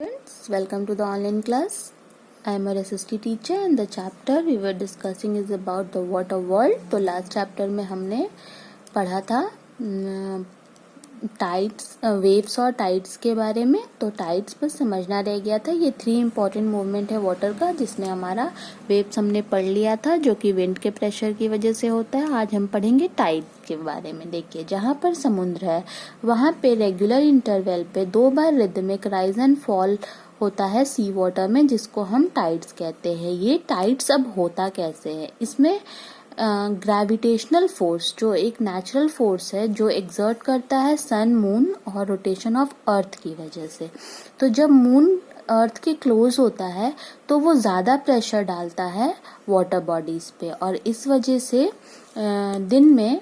Friends, welcome to the online class. I am your SST teacher and the chapter we were discussing is about the water world. तो last chapter में हमने पढ़ा था tides, waves और tides के बारे में. तो टाइड्स बस समझना रह गया था. ये 3 इम्पॉर्टेंट मूवमेंट है वाटर का, जिसमें हमारा वेव्स हमने पढ़ लिया था जो कि विंड के प्रेशर की वजह से होता है. आज हम पढ़ेंगे टाइड के बारे में. देखिए, जहाँ पर समुद्र है वहाँ पे रेगुलर इंटरवल पे 2 बार रिदमिक राइज एंड फॉल होता है सी वाटर में, जिसको हम टाइड्स कहते हैं. ये टाइड्स अब होता कैसे है? इसमें ग्रेविटेशनल फोर्स जो एक नेचुरल फोर्स है जो एक्सर्ट करता है सन, मून और रोटेशन ऑफ अर्थ की वजह से. तो जब मून अर्थ के क्लोज होता है तो वो ज़्यादा प्रेशर डालता है वाटर बॉडीज पे, और इस वजह से दिन में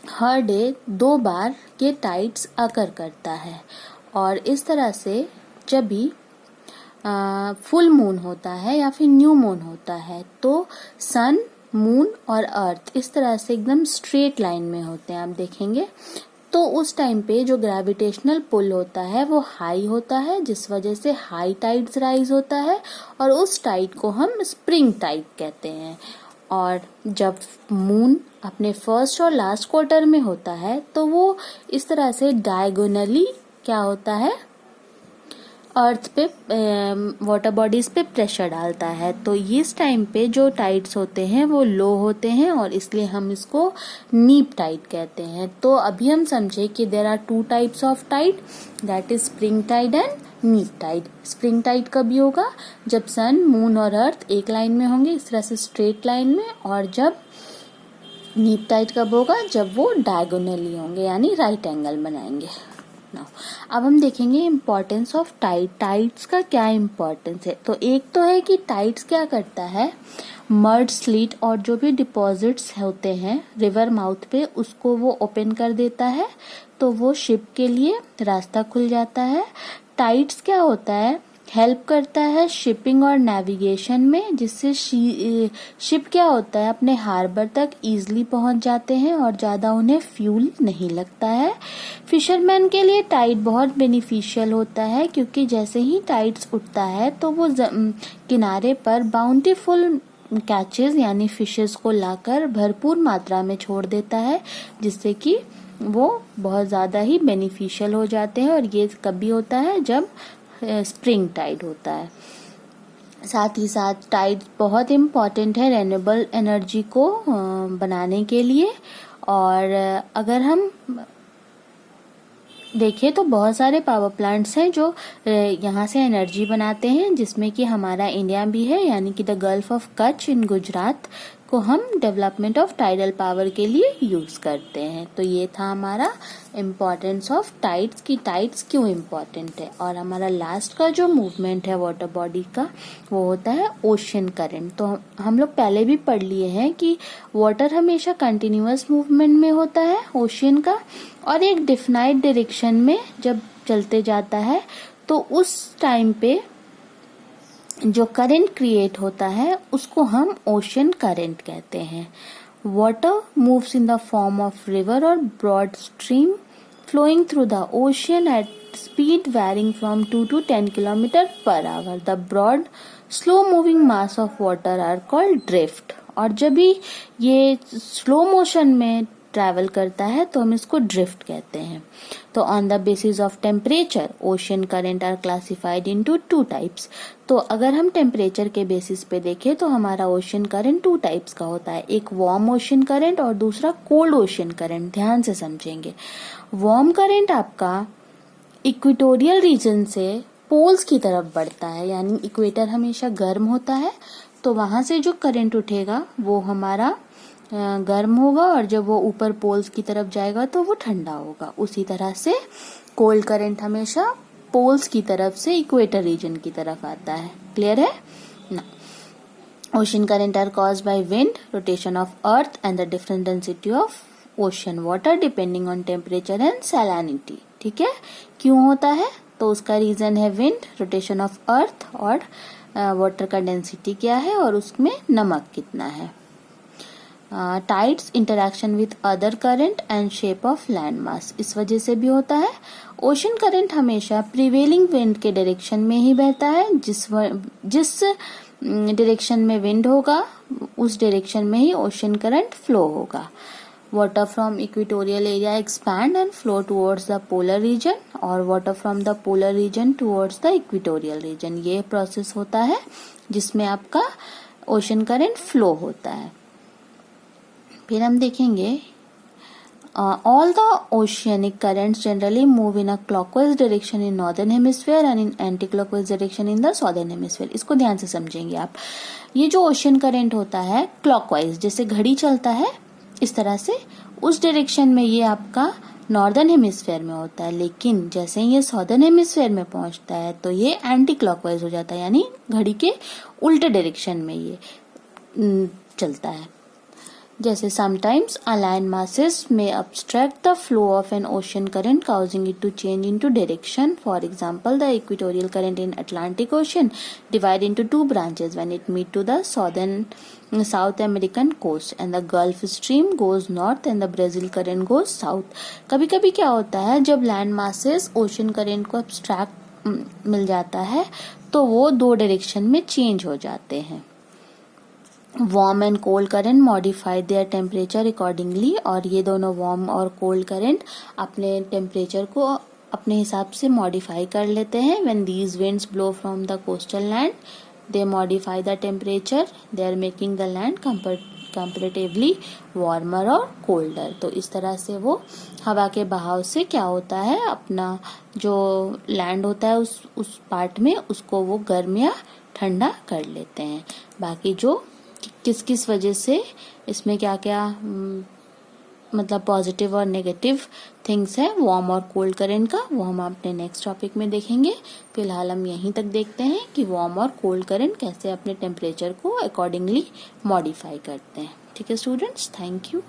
हर डे 2 बार ये टाइड्स अकर करता है. और इस तरह से जब भी फुल मून होता है या फिर न्यू मून होता है तो सन, मून और अर्थ इस तरह से एकदम स्ट्रेट लाइन में होते हैं, आप देखेंगे. तो उस टाइम पे जो ग्रेविटेशनल पुल होता है वो हाई होता है, जिस वजह से हाई टाइड्स राइज होता है, और उस टाइड को हम स्प्रिंग टाइड कहते हैं. और जब मून अपने फर्स्ट और लास्ट क्वार्टर में होता है तो वो इस तरह से डायगोनली क्या होता है, अर्थ पे वाटर बॉडीज पे प्रेशर डालता है. तो इस टाइम पे जो टाइड्स होते हैं वो लो होते हैं, और इसलिए हम इसको नीप टाइड कहते हैं. तो अभी हम समझे कि there are 2 types of tide, that is spring tide and neap tide. Spring tide कभी होगा? जब सन, मून और अर्थ एक लाइन में होंगे, इस तरह से स्ट्रेट लाइन में. और जब नीप टाइड कब होगा? जब वो डायगोनली होंगे, यानी राइट एंगल बनाएंगे. अब हम देखेंगे इम्पोर्टेंस ऑफ टाइड. टाइड्स का क्या इम्पोर्टेंस है? तो एक तो है कि टाइड्स क्या करता है, मड स्लीट और जो भी डिपॉजिट्स होते हैं रिवर माउथ पे उसको वो ओपन कर देता है, तो वो शिप के लिए रास्ता खुल जाता है. टाइड्स क्या होता है, हेल्प करता है शिपिंग और नेविगेशन में, जिससे शिप क्या होता है अपने हार्बर तक इजीली पहुंच जाते हैं और ज़्यादा उन्हें फ्यूल नहीं लगता है. फिशरमैन के लिए टाइड बहुत बेनिफिशियल होता है, क्योंकि जैसे ही टाइड्स उठता है तो वो किनारे पर बाउंटीफुल कैचेस यानी फिशेस को लाकर भरपूर मात्रा में छोड़ देता है, जिससे कि वो बहुत ज़्यादा ही बेनिफिशियल हो जाते हैं. और ये कभी होता है जब स्प्रिंग टाइड होता है. साथ ही साथ टाइड बहुत इम्पॉर्टेंट है रेन्यूएबल एनर्जी को बनाने के लिए. और अगर हम देखें तो बहुत सारे पावर प्लांट्स हैं जो यहाँ से एनर्जी बनाते हैं, जिसमें कि हमारा इंडिया भी है, यानी कि द गल्फ ऑफ कच्छ इन गुजरात को हम डेवलपमेंट ऑफ टाइडल पावर के लिए यूज करते हैं. तो ये था हमारा इम्पोर्टेंस ऑफ टाइड्स की टाइड्स क्यों इम्पोर्टेंट है. और हमारा लास्ट का जो मूवमेंट है वाटर बॉडी का वो होता है ओशन करंट. तो हम लोग पहले भी पढ़ लिए हैं कि वाटर हमेशा कंटिन्यूअस मूवमेंट में होता है ओशन का, और एक डिफाइंड डायरेक्शन में जब चलते जाता है तो उस टाइम पे जो करंट क्रिएट होता है उसको हम ओशन करंट कहते हैं. Water moves in the form of river और broad stream flowing through the ocean at speed varying from 2 to 10 kilometre per hour. The broad slow moving mass of water are called drift. और जब भी ये slow motion में travel करता है तो हम इसको ड्रिफ्ट कहते हैं. तो on the basis of temperature ocean current are classified into 2 types. तो अगर हम टेम्परेचर के बेसिस पे देखें तो हमारा ओशन करंट 2 टाइप्स का होता है, एक वार्म ओशन करंट और दूसरा कोल्ड ओशन करंट. ध्यान से समझेंगे. वार्म करंट आपका इक्वेटोरियल रीजन से पोल्स की तरफ बढ़ता है, यानी इक्वेटर हमेशा गर्म होता है, तो वहां से जो करंट उठेगा वो हमारा गर्म होगा, और जब वो ऊपर पोल्स की तरफ जाएगा तो वो ठंडा होगा. उसी तरह से कोल्ड करंट हमेशा पोल्स की तरफ से इक्वेटर रीजन की तरफ आता है. क्लियर है ना? Ocean current are caused by wind, rotation of earth and the different density of ocean water depending on temperature and salinity. ठीक है, क्यों होता है? तो उसका रीजन है विंड, रोटेशन ऑफ अर्थ और वाटर का डेंसिटी क्या है और उसमें नमक कितना है. Tides interaction with other current and shape of land mass, इस वजह से भी होता है. ओशन करंट हमेशा प्रिवेलिंग विंड के डायरेक्शन में ही बहता है। जिस डायरेक्शन में विंड होगा उस डायरेक्शन में ही ओशन करंट फ्लो होगा। Water from equatorial area expand and flow towards the polar region और water from the polar region towards the equatorial region. ये प्रोसेस होता है जिसमें आपका ओशन करंट फ्लो होता है। फिर हम देखेंगे all the oceanic currents generally move in a clockwise direction in northern hemisphere and in anti-clockwise direction in the southern hemisphere। इसको ध्यान से समझेंगे आप। ये जो ओशन करंट होता है क्लॉकवाइज, जैसे घड़ी चलता है इस तरह से, उस डायरेक्शन में ये आपका नॉर्दर्न हेमिस्फेयर में होता है, लेकिन जैसे ही ये साउदर्न हेमिस्फेयर में पहुंचता है तो ये एंटी क्लॉकवाइज हो जाता है, यानी घड़ी के उल्टे डायरेक्शन में ये चलता है। जैसे sometimes a land masses may obstruct the flow of an ocean current causing it to change into direction. For example, the equatorial current in Atlantic Ocean divide into two branches when it meet to the South American coast and the Gulf Stream goes north and the Brazil current goes south। कभी कभी क्या होता है जब land masses ocean current को abstract मिल जाता है तो वो दो डायरेक्शन में चेंज हो जाते हैं। Warm and cold current modify there temperature accordingly, और ये दोनों वार्म और कोल्ड करंट अपने टेम्परेचर को अपने हिसाब से मॉडिफाई कर लेते हैं। When these winds blow from the coastal land they modify the temperature, they are making the land comparatively warmer और कोल्डर। तो इस तरह से वो हवा के बहाव से क्या होता है, अपना जो लैंड होता है उस पार्ट में उसको वो गर्म या ठंडा कर लेते हैं। बाकी जो किस किस वजह से इसमें क्या क्या मतलब पॉजिटिव और नेगेटिव थिंग्स है वार्म और कोल्ड करंट का, वो हम अपने नेक्स्ट टॉपिक में देखेंगे। फिलहाल हम यहीं तक देखते हैं कि वार्म और कोल्ड करंट कैसे अपने टेम्परेचर को अकॉर्डिंगली मॉडिफाई करते हैं। ठीक है स्टूडेंट्स, थैंक यू।